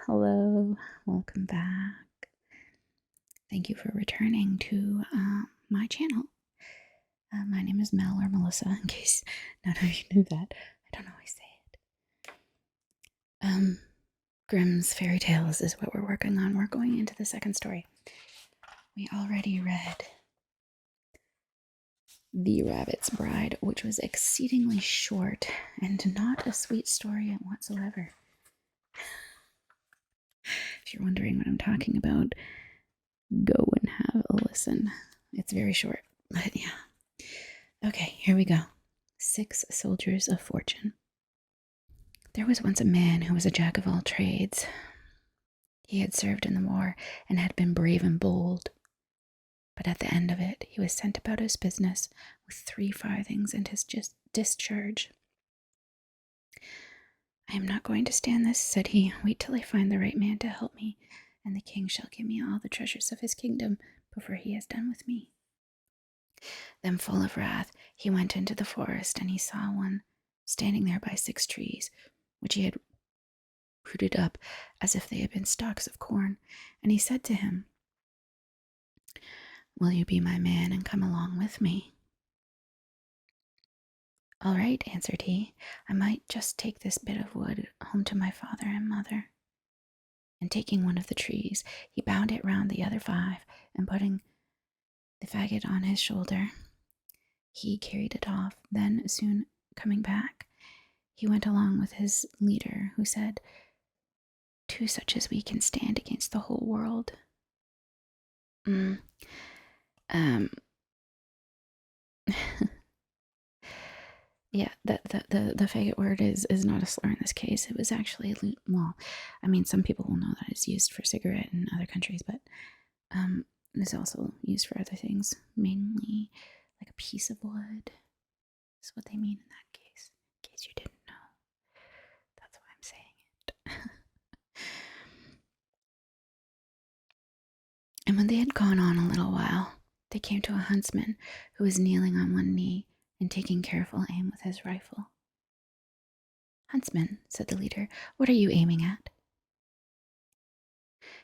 hello, welcome back. Thank you for returning to my channel. My name is Mel or Melissa, in case none of you knew that. I don't always say it. Grimm's Fairy Tales is what we're working on. We're going into the second story. We already read The Rabbit's Bride, which was exceedingly short and not a sweet story whatsoever. If you're wondering what I'm talking about, go and have a listen. It's very short, but yeah. Okay, here we go. 6 Soldiers of Fortune. There was once a man who was a jack of all trades. He had served in the war and had been brave and bold. But at the end of it, he was sent about his business with 3 farthings and his discharge. I am not going to stand this, said he. Wait till I find the right man to help me, and the king shall give me all the treasures of his kingdom before he has done with me. Then, full of wrath, he went into the forest, and he saw one standing there by 6 trees, which he had rooted up as if they had been stalks of corn. And he said to him, Will you be my man and come along with me? All right, answered he. I might just take this bit of wood home to my father and mother. And taking one of the trees, he bound it round the other 5, and putting the faggot on his shoulder, he carried it off. Then, soon coming back, he went along with his leader, who said, 2 such as we can stand against the whole world. Yeah, the faggot word is not a slur in this case. It was actually, well, I mean, some people will know that it's used for cigarette in other countries, but it's also used for other things, mainly like a piece of wood. That's what they mean in that case, in case you didn't know. That's why I'm saying it. And when they had gone on a little while, they came to a huntsman who was kneeling on one knee and taking careful aim with his rifle. Huntsman, said the leader, what are you aiming at?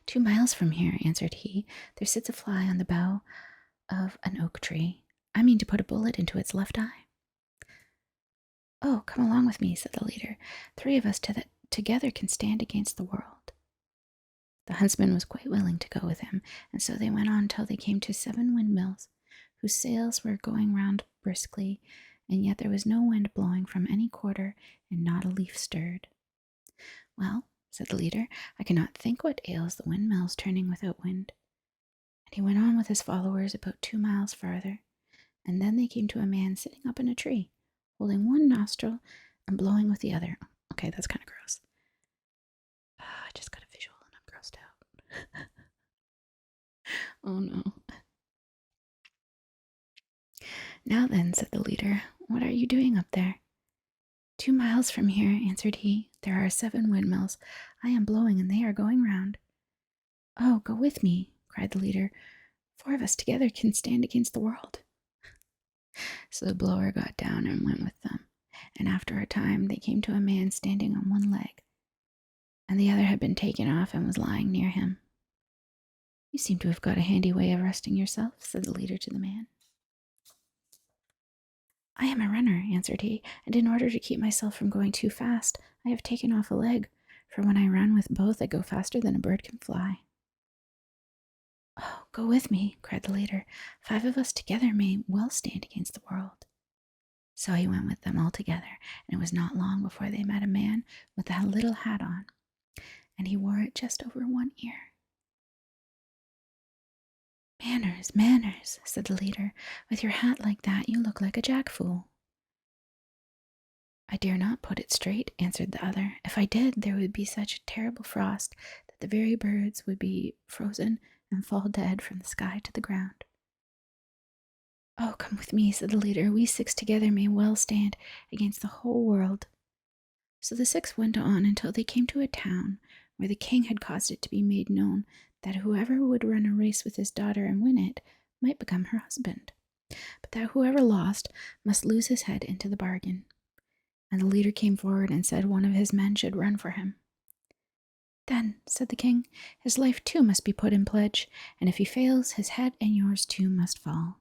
2 miles from here, answered he, there sits a fly on the bough of an oak tree. I mean to put a bullet into its left eye. Oh, come along with me, said the leader. 3 of us together can stand against the world. The huntsman was quite willing to go with him, and so they went on till they came to 7 windmills, whose sails were going round briskly, and yet there was no wind blowing from any quarter, and not a leaf stirred. Well, said the leader, I cannot think what ails the windmills turning without wind. And he went on with his followers about 2 miles farther, and then they came to a man sitting up in a tree, holding one nostril and blowing with the other. Okay, that's kind of gross. I just got a visual and I'm grossed out. Oh no. Now then, said the leader, what are you doing up there? 2 miles from here, answered he, there are 7 windmills. I am blowing and they are going round. Oh, go with me, cried the leader. 4 of us together can stand against the world. So the blower got down and went with them, and after a time they came to a man standing on one leg, and the other had been taken off and was lying near him. You seem to have got a handy way of resting yourself, said the leader to the man. I am a runner, answered he, and in order to keep myself from going too fast, I have taken off a leg, for when I run with both I go faster than a bird can fly. Oh, go with me, cried the leader. 5 of us together may well stand against the world. So he went with them all together, and it was not long before they met a man with a little hat on, and he wore it just over one ear. Manners, manners, said the leader. With your hat like that, you look like a jackfool. I dare not put it straight, answered the other. If I did, there would be such a terrible frost that the very birds would be frozen and fall dead from the sky to the ground. Oh, come with me, said the leader. We 6 together may well stand against the whole world. So the 6 went on until they came to a town where the king had caused it to be made known that whoever would run a race with his daughter and win it might become her husband, but that whoever lost must lose his head into the bargain. And the leader came forward and said one of his men should run for him. Then, said the king, his life too must be put in pledge, and if he fails, his head and yours too must fall.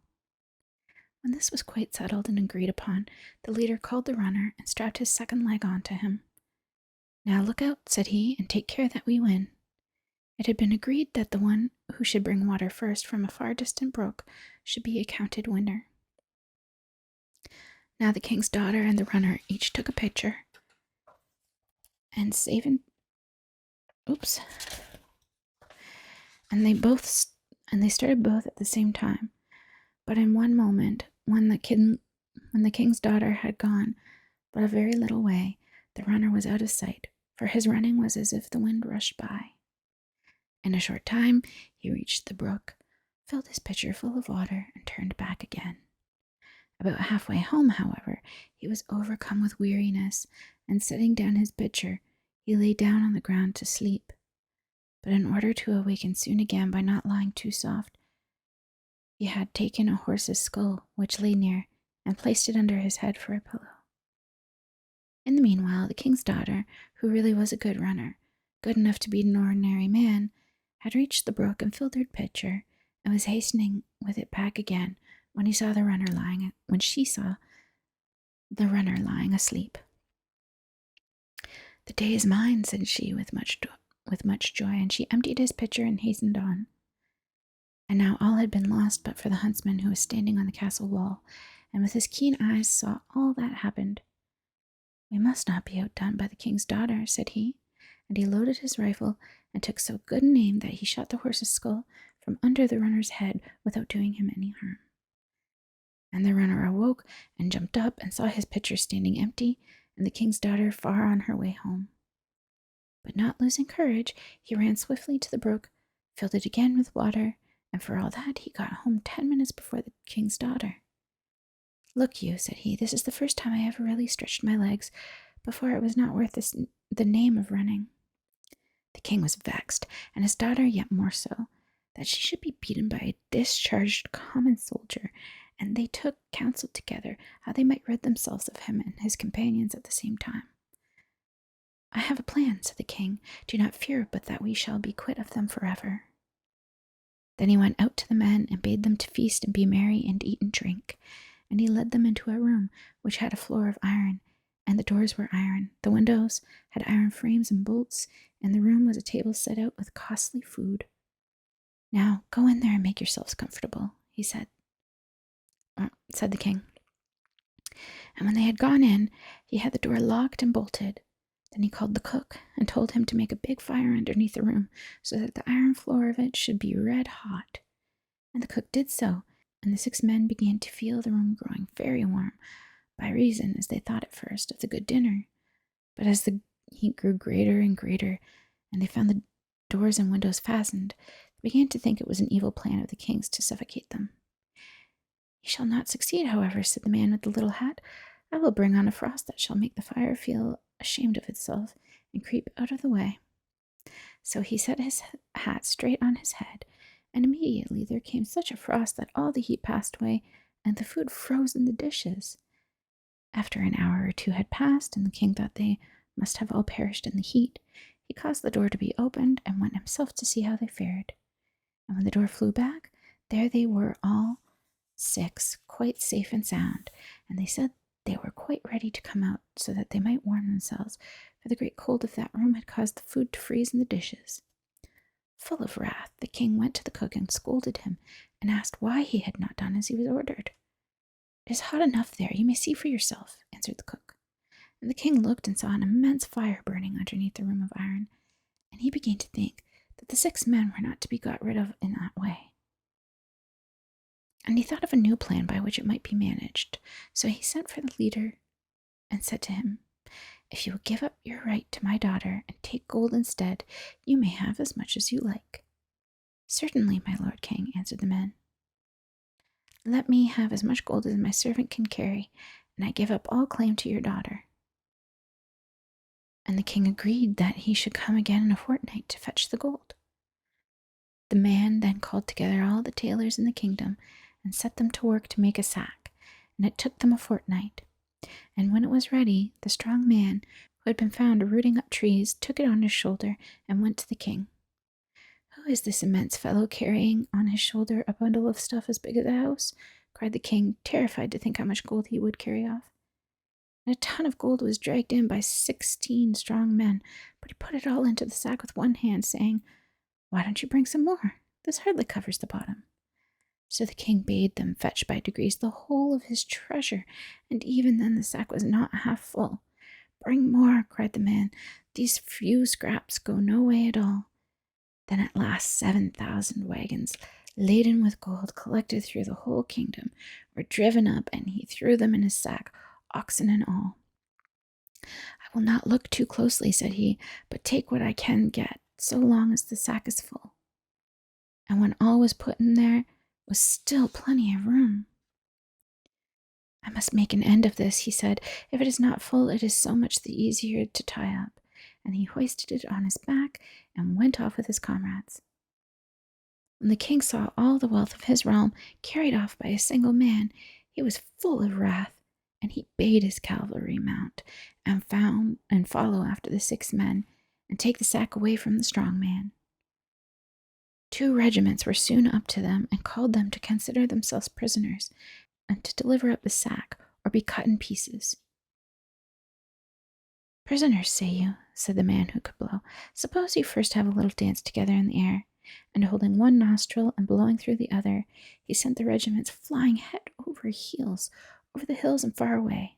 When this was quite settled and agreed upon, the leader called the runner and strapped his second leg onto him. Now look out, said he, and take care that we win. It had been agreed that the one who should bring water first from a far distant brook should be accounted winner. Now the king's daughter and the runner each took a pitcher, and they started both at the same time. But in one moment, when the king's daughter had gone but a very little way, the runner was out of sight, for his running was as if the wind rushed by. In a short time, he reached the brook, filled his pitcher full of water, and turned back again. About halfway home, however, he was overcome with weariness, and setting down his pitcher, he lay down on the ground to sleep. But in order to awaken soon again by not lying too soft, he had taken a horse's skull, which lay near, and placed it under his head for a pillow. In the meanwhile, the king's daughter, who really was a good runner, good enough to beat an ordinary man, had reached the brook and filled her pitcher, and was hastening with it back again when she saw the runner lying asleep. "The day is mine," said she with much joy, and she emptied his pitcher and hastened on. And now all had been lost but for the huntsman, who was standing on the castle wall, and with his keen eyes saw all that happened. "We must not be outdone by the king's daughter," said he, and he loaded his rifle and took so good an aim that he shot the horse's skull from under the runner's head without doing him any harm. And the runner awoke and jumped up and saw his pitcher standing empty and the king's daughter far on her way home. But not losing courage, he ran swiftly to the brook, filled it again with water, and for all that he got home 10 minutes before the king's daughter. "Look you," said he, "this is the first time I ever really stretched my legs. Before it was not worth the name of running." The king was vexed, and his daughter yet more so, that she should be beaten by a discharged common soldier, and they took counsel together how they might rid themselves of him and his companions at the same time. "I have a plan," said the king. "Do not fear but that we shall be quit of them forever." Then he went out to the men and bade them to feast and be merry and eat and drink, and he led them into a room which had a floor of iron, and the doors were iron, the windows had iron frames and bolts, and the room was a table set out with costly food. "Now go in there and make yourselves comfortable," he said the king. And when they had gone in, he had the door locked and bolted. Then he called the cook and told him to make a big fire underneath the room so that the iron floor of it should be red hot. And the cook did so, and the 6 men began to feel the room growing very warm, by reason, as they thought at first, of the good dinner. But as the heat grew greater and greater, and they found the doors and windows fastened, they began to think it was an evil plan of the king's to suffocate them. "He shall not succeed, however," said the man with the little hat. "I will bring on a frost that shall make the fire feel ashamed of itself and creep out of the way." So he set his hat straight on his head, and immediately there came such a frost that all the heat passed away, and the food froze in the dishes. After an hour or two had passed, and the king thought they must have all perished in the heat, he caused the door to be opened and went himself to see how they fared. And when the door flew back, there they were all 6, quite safe and sound, and they said they were quite ready to come out so that they might warm themselves, for the great cold of that room had caused the food to freeze in the dishes. Full of wrath, the king went to the cook and scolded him, and asked why he had not done as he was ordered. "It is hot enough there, you may see for yourself," answered the cook. And the king looked and saw an immense fire burning underneath the room of iron, and he began to think that the 6 men were not to be got rid of in that way. And he thought of a new plan by which it might be managed. So he sent for the leader and said to him, "If you will give up your right to my daughter and take gold instead, you may have as much as you like." "Certainly, my lord king," answered the man. "Let me have as much gold as my servant can carry, and I give up all claim to your daughter." And the king agreed that he should come again in a fortnight to fetch the gold. The man then called together all the tailors in the kingdom and set them to work to make a sack, and it took them a fortnight. And when it was ready, the strong man who had been found rooting up trees, took it on his shoulder and went to the king. "Who is this immense fellow carrying on his shoulder a bundle of stuff as big as a house?" cried the king, terrified to think how much gold he would carry off. And a ton of gold was dragged in by 16 strong men, but he put it all into the sack with one hand, saying, "Why don't you bring some more? This hardly covers the bottom." So the king bade them fetch by degrees the whole of his treasure, and even then the sack was not half full. "Bring more," cried the man. "These few scraps go no way at all." Then at last 7,000 wagons, laden with gold, collected through the whole kingdom, were driven up, and he threw them in his sack, oxen and all. "I will not look too closely," said he, "but take what I can get, so long as the sack is full." And when all was put in there, was still plenty of room. "I must make an end of this," he said. "If it is not full, it is so much the easier to tie up." And he hoisted it on his back and went off with his comrades. When the king saw all the wealth of his realm carried off by a single man, he was full of wrath, and he bade his cavalry mount and follow after the 6 men, and take the sack away from the strong man. 2 regiments were soon up to them, and called them to consider themselves prisoners, and to deliver up the sack, or be cut in pieces. "Prisoners, say you?" said the man who could blow. "Suppose you first have a little dance together in the air." And holding one nostril and blowing through the other, he sent the regiments flying head over heels, over the hills and far away.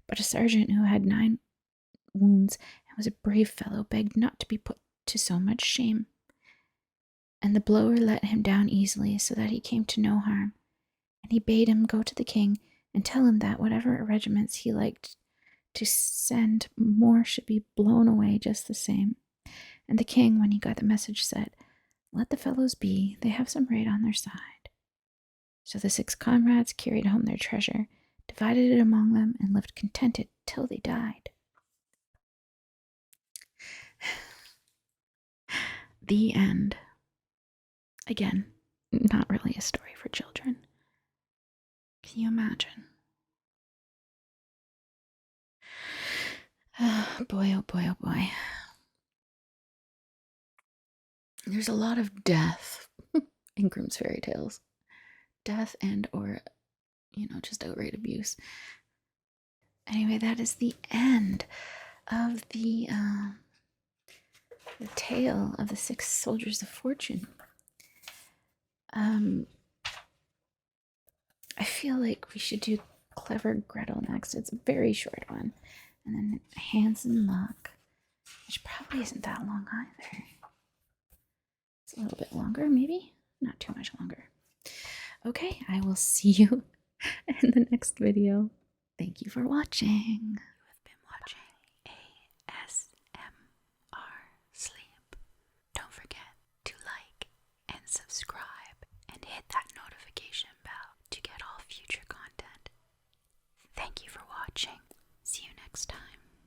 But a sergeant who had 9 wounds and was a brave fellow begged not to be put to so much shame. And the blower let him down easily, so that he came to no harm. And he bade him go to the king and tell him that whatever regiments he liked to send, more should be blown away just the same. And the king, when he got the message, said, "Let the fellows be, they have some right on their side." So the 6 comrades carried home their treasure, divided it among them, and lived contented till they died. The end. Again, not really a story for children. Can you imagine? Boy, oh boy, oh boy. There's a lot of death in Grimm's fairy tales. Death and or, just outright abuse. Anyway, that is the end of the tale of the 6 soldiers of fortune. I feel like we should do Clever Gretel next. It's a very short one. And then Hands in Luck, which probably isn't that long either. It's a little bit longer, maybe? Not too much longer. Okay, I will see you in the next video. Thank you for watching.